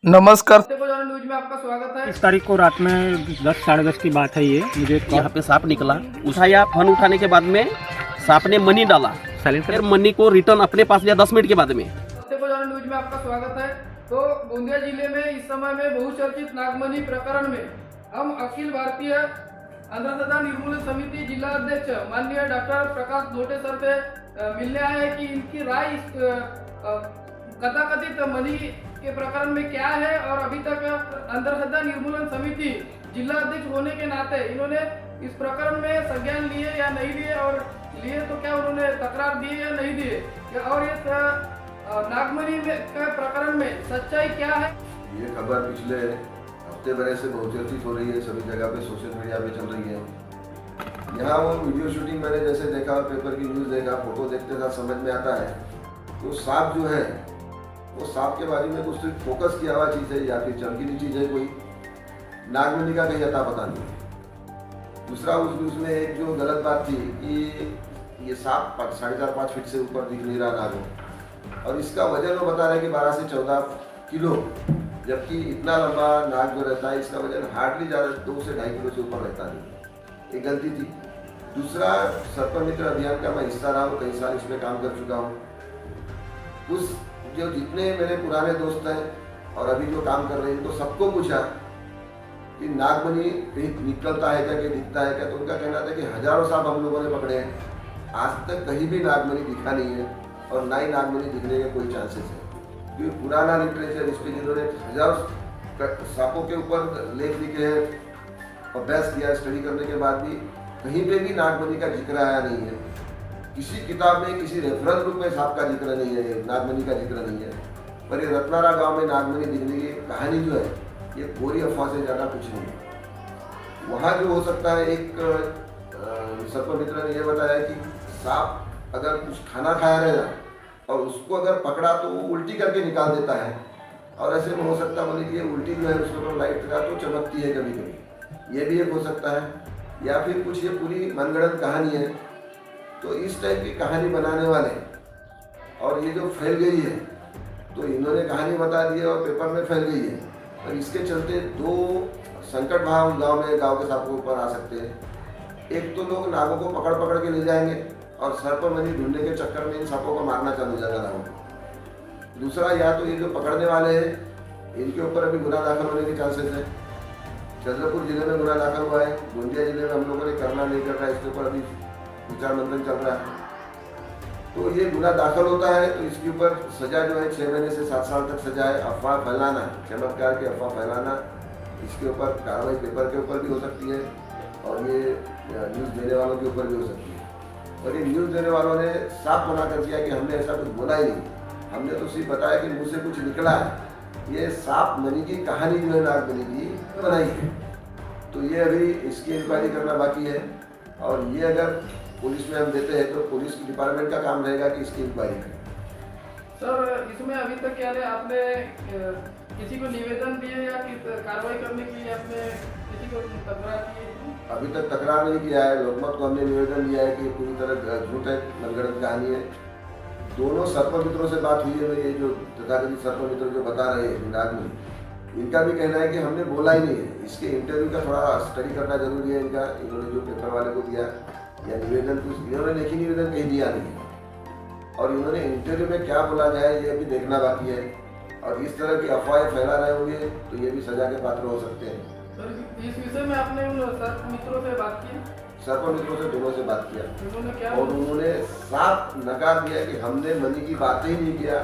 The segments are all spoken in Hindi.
नमस्कार। न्यूज में आपका स्वागत है। 30 तारीख को रात में 10 साढ़े 10 की बात है। ये मुझे यहाँ पे सांप निकला, उठाया, फन उठाने के बाद में सांप ने मनी डाला, फिर मनी को रिटर्न अपने पास लिया 10 मिनट के बाद में। न्यूज में आपका स्वागत है। तो गोंदिया जिले में इस समय में बहुचर्चित नागमणि प्रकरण में हम अखिल भारतीय अंधश्रद्धा निर्मूलन समिति जिला अध्यक्ष माननीय डॉक्टर प्रकाश लोटे सर से मिलने आए हैं कि इनकी राय इस कथाकथित मनी के प्रकरण में क्या है और अभी तक अंधश्रद्धा निर्मूलन समिति जिला अध्यक्ष होने के नाते इन्होंने इस प्रकरण में संज्ञान लिए या नहीं लिए, और लिए तो क्या उन्होंने तकरार दिए या नहीं दिए, और इस नागमणि के प्रकरण में सच्चाई क्या है। ये खबर पिछले हफ्ते भर से बहुचर्चित हो रही है, सभी जगह पे सोशल मीडिया पे चल रही है। यहाँ वो वीडियो शूटिंग मैंने जैसे देखा और पेपर की न्यूज़ देखा, फोटो देखते साथ समझ में आता है तो सांप जो है वो सांप के बारे में कुछ फोकस किया हुआ चीज़ है या फिर चमकीली चीज़ है, कोई नागमणि का कहीं अता पता नहीं। दूसरा उसमें एक जो गलत बात थी कि ये सांप 4.5-5 फीट से ऊपर दिख नहीं रहा नाग हो, और इसका वजन वो बता रहे हैं कि 12 से 14 किलो, जबकि इतना लंबा नाग जो रहता है इसका वजन हार्डली ज़्यादा 2 से 2.5 किलो से ऊपर रहता नहीं। एक गलती थी। दूसरा, सर्पमित्र अभियान का मैं हिस्सा रहा हूँ, कई साल इसमें काम कर चुका हूँ। उस जो जितने मेरे पुराने दोस्त हैं और अभी जो काम कर रहे हैं, तो सबको पूछा कि नागमणि कहीं निकलता है क्या, कहीं दिखता है क्या, तो उनका कहना था कि हजारों सांप हम लोगों ने पकड़े हैं, आज तक कहीं भी नागमणि दिखा नहीं है और ना ही नागमणि दिखने के कोई चांसेस है। क्योंकि पुराना लिटरेचर इस पर जिन्होंने हजारों सांपों के ऊपर लेख लिखे हैं, अभ्यास किया, स्टडी करने के बाद भी कहीं पे भी नागमणि का जिक्र आया नहीं है। किसी किताब में किसी रेफरेंस बुक में सांप का जिक्र नहीं है, नागमणि का जिक्र नहीं है। पर ये रत्नारा गांव में नागमणि दिखने की कहानी जो है ये पूरी अफवाह से ज़्यादा कुछ नहीं है। वहाँ जो हो सकता है, एक सर्पमित्र ने यह बताया कि सांप अगर कुछ खाना खाया रहेगा और उसको अगर पकड़ा तो वो उल्टी करके निकाल देता है, और ऐसे में हो सकता है बोले कि उल्टी जो है उसके ऊपर लाइट लगा तो चमकती है कभी कभी, ये भी एक हो सकता है। या फिर कुछ ये पूरी मनगढ़ंत कहानी है। तो इस टाइप की कहानी बनाने वाले और ये जो फैल गई है, तो इन्होंने कहानी बता दी है और पेपर में फैल गई है, और इसके चलते 2 संकट भाव गांव के सांपों के ऊपर आ सकते हैं। एक तो लोग नागों को पकड़ पकड़ के ले जाएंगे और सर्पमणि ढूंढने के चक्कर में इन सांपों को मारना चालू हो जाएगा नागों को। दूसरा, या तो ये जो पकड़ने वाले हैं इनके ऊपर अभी गुना दाखिल होने के चांसेस है। चंद्रपुर जिले में गुना दाखिल हुआ है, गोंदिया जिले में हम लोगों ने करना नहीं करना इसके ऊपर अभी विचार मंथन चल रहा है। तो ये गुना दाखिल होता है तो इसके ऊपर सजा जो है 6 महीने से 7 साल तक सजा है। अफवाह फैलाना, चमत्कार की अफवाह फैलाना, इसके ऊपर कार्रवाई पेपर के ऊपर भी हो सकती है और ये न्यूज़ देने वालों के ऊपर भी हो सकती है। और ये न्यूज़ देने वालों ने साफ मना कर दिया कि हमने ऐसा कुछ बोला ही नहीं, हमने तो सिर्फ बताया कि मुँह से कुछ निकला है। ये सांप मणि की कहानी जो है नागमणि की बनाई है, तो ये अभी इसकी इंक्वायरी करना बाकी है। और ये अगर पुलिस में हम देते हैं तो पुलिस डिपार्टमेंट का काम रहेगा कि इसकी इंक्वायरी करें। सर, इसमें अभी तक क्या है, आपने किसी को निवेदन दिए या कार्रवाई करने के लिए आपने किसी को तकरार की? अभी तक तकरार नहीं किया है। लोकमत को हमने निवेदन दिया है कि पूरी तरह झूठ है, मनगढ़ंत कहानी है। दोनों सर्पमित्रों से बात हुई है, ये जो तथाकथित सर्पमित्र जो बता रहे हैं नागमणि, इनका भी कहना है कि हमने बोला ही नहीं है। इसके इंटरव्यू का थोड़ा स्टडी करना जरूरी है इनका। इन्होंने जो पेपर वाले को दिया या निवेदन, कुछ इन्होंने लिखी निवेदन कहीं दिया नहीं है, और इन्होंने इंटरव्यू में क्या बोला जाए ये अभी देखना बाकी है। और इस तरह की अफवाहें फैला रहे होंगे तो ये भी सजा के पात्र हो सकते हैं। सर, इस विषय में आपने उन सर्पमित्रों से बात की? सर्पमित्रों से दोनों से बात किया, उन्होंने क्या और उन्होंने साफ नकार दिया कि हमने मणि की बात ही नहीं किया,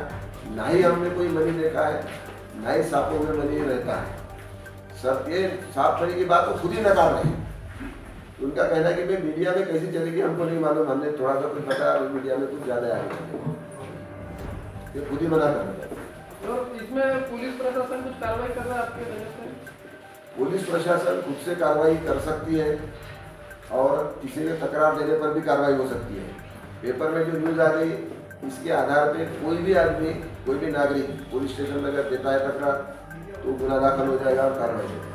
ना ही हमने कोई मणि देखा है, ना ही सांपों में मणि रहता है। सब ये सांप मणि की बात तो खुद ही नकार रहे हैं। उनका कहना है कि भाई मीडिया में कैसी चलेगी हमको नहीं मालूम, हमने थोड़ा सा कुछ पता है, मीडिया में कुछ ज़्यादा आएगा, ये खुद ही मना कर रहे हैं। तो इसमें पुलिस प्रशासन कुछ कार्रवाई कर रहा है आपके वजह से? पुलिस प्रशासन खुद से कार्रवाई कर सकती है और किसी ने तकरार देने पर भी कार्रवाई हो सकती है। पेपर में जो न्यूज़ आ गई इसके आधार पे कोई भी आदमी, कोई भी नागरिक पुलिस स्टेशन में अगर देता है तकरार तो गुना दाखिल हो जाएगा और कार्रवाई होगी।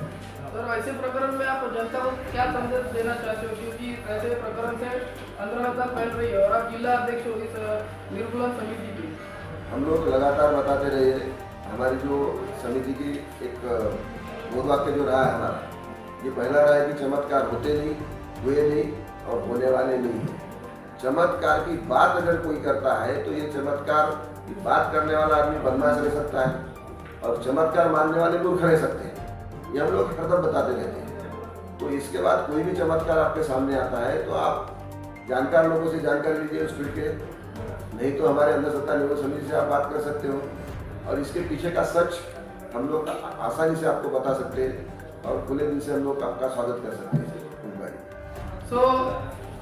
सर, ऐसे प्रकरण में आप जनता को क्या संदेश देना चाहते हो, क्योंकि ऐसे प्रकरण से अंधश्रद्धा फैल रही है और आप जिला अध्यक्ष हो इस निर्मूलन समिति की? हम लोग लगातार बताते रहे, हमारी जो समिति की एक बोध वाक्य जो रहा है हमारा, ये पहला रहा है कि चमत्कार होते नहीं, हुए नहीं और होने वाले नहीं है। चमत्कार की बात अगर कोई करता है तो ये चमत्कार की बात करने वाला आदमी बदमाश रह सकता है और चमत्कार मानने वाले मूर्ख रह सकते हैं। ये हम लोग हरदम बताते रहते हैं। तो इसके बाद कोई भी चमत्कार आपके सामने आता है तो आप जानकार लोगों से जानकारी लीजिए उस फील्ड के, नहीं तो हमारे अंधश्रद्धा निरोधक समिति से आप बात कर सकते हो और इसके पीछे का सच हम लोग आसानी से आपको बता सकते हैं और खुले दिल से हम लोग आपका स्वागत कर सकते हैं।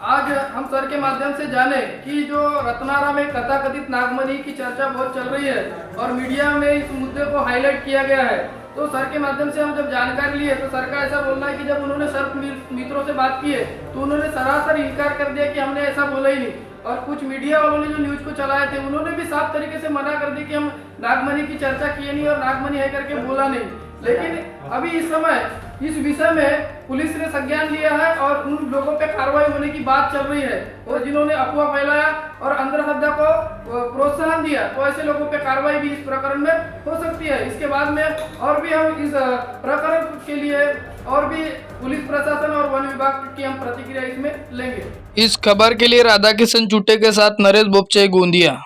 आज हम सर के माध्यम से जाने कि जो रत्नारा में कथाकथित नागमणि की चर्चा बहुत चल रही है और मीडिया में इस मुद्दे को हाईलाइट किया गया है, तो सर के माध्यम से हम जब जानकारी लिए तो सर का ऐसा बोलना है कि जब उन्होंने सर्प मित्रों से बात की है तो उन्होंने सरासर इनकार कर दिया कि हमने ऐसा बोला ही नहीं। और कुछ मीडिया वालों ने जो न्यूज को चलाए थे उन्होंने भी साफ तरीके से मना कर दिया कि हम नागमणि की चर्चा किए नहीं और नागमणि है करके बोला नहीं। लेकिन अभी इस समय इस विषय में पुलिस ने संज्ञान लिया है और उन लोगों पे कार्रवाई होने की बात चल रही है और जिन्होंने अफवाह फैलाया और अंधश्रद्धा को प्रोत्साहन दिया तो ऐसे लोगों पे कार्रवाई भी इस प्रकरण में हो सकती है। इसके बाद में और भी हम इस प्रकरण के लिए और भी पुलिस प्रशासन और वन विभाग की हम प्रतिक्रिया इसमें लेंगे। इस खबर के लिए राधाकिशन चुटे के साथ नरेश बोपचे, गोंदिया।